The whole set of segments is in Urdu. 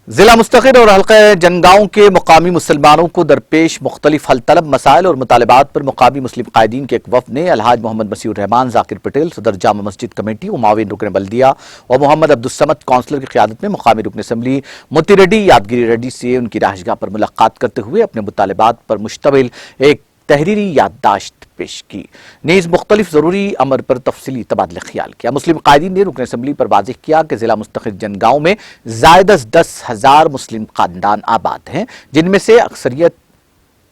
ضلع مستقر اور حلقہ جنگاؤں کے مقامی مسلمانوں کو درپیش مختلف حل طلب مسائل اور مطالبات پر مقامی مسلم قائدین کے ایک وفد نے الحاج محمد مسیح الرحمان ذاکر پٹیل صدر جامع مسجد کمیٹی و معاون رکن بلدیہ اور محمد عبدالصمد کونسلر کی قیادت میں مقامی رکن اسمبلی متی ریڈی یادگیری ریڈی سے ان کی رہائشگاہ پر ملاقات کرتے ہوئے اپنے مطالبات پر مشتمل ایک تحریری یادداشت پیش کی، نیز مختلف ضروری امر پر تفصیلی تبادلہ خیال کیا۔ مسلم قائدین نے رکن اسمبلی پر واضح کیا کہ ضلع مستقر جنگاؤں میں زائد از 10,000 مسلم خاندان آباد ہیں، جن میں سے اکثریت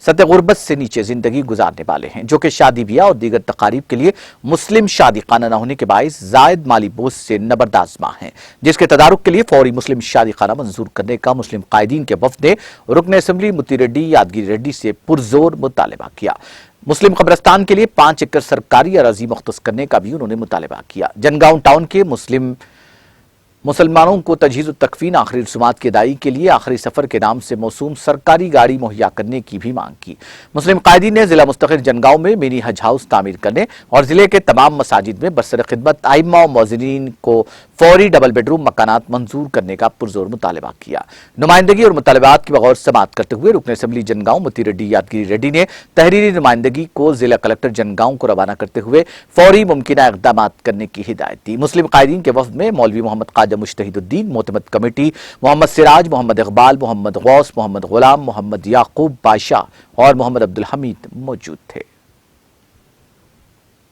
سطح غربت سے نیچے زندگی گزارنے والے ہیں، جو کہ شادی بیاہ اور دیگر تقاریب کے لیے مسلم شادی خانہ نہ ہونے کے باعث زائد مالی بوجھ سے نبردآزما ہیں، جس کے تدارک کے لیے فوری مسلم شادی خانہ منظور کرنے کا مسلم قائدین کے وفد نے رکن اسمبلی متی ریڈی یادگیری ریڈی سے پرزور مطالبہ کیا۔ مسلم قبرستان کے لیے 5 ایکڑ سرکاری اراضی مختص کرنے کا بھی انہوں نے مطالبہ کیا۔ جنگاؤں ٹاؤن کے مسلمانوں کو تجہیز و تکفین آخری رسومات کی ادائیگی کے لیے آخری سفر کے نام سے موسوم سرکاری گاڑی مہیا کرنے کی بھی مانگ کی۔ مسلم قائدین نے ضلع مستقر جنگاؤں میں منی حج ہاؤس تعمیر کرنے اور ضلع کے تمام مساجد میں برسر خدمت ائمہ و مؤذنین کو فوری ڈبل بیڈ روم مکانات منظور کرنے کا پرزور مطالبہ کیا۔ نمائندگی اور مطالبات کی بغور سماعت کرتے ہوئے رکن اسمبلی جنگاؤں متی ریڈی یادگیری ریڈی نے تحریری نمائندگی کو ضلع کلکٹر جنگاؤں کو روانہ کرتے ہوئے فوری ممکنہ اقدامات کرنے کی ہدایت دی۔ مسلم قائدین کے وفد میں مولوی محمد خواجہ مجتہد الدین معتمد کمیٹی، محمد سراج، محمد اقبال، محمد غوث، محمد غلام، محمد یعقوب بادشاہ اور محمد عبدالحمید موجود تھے۔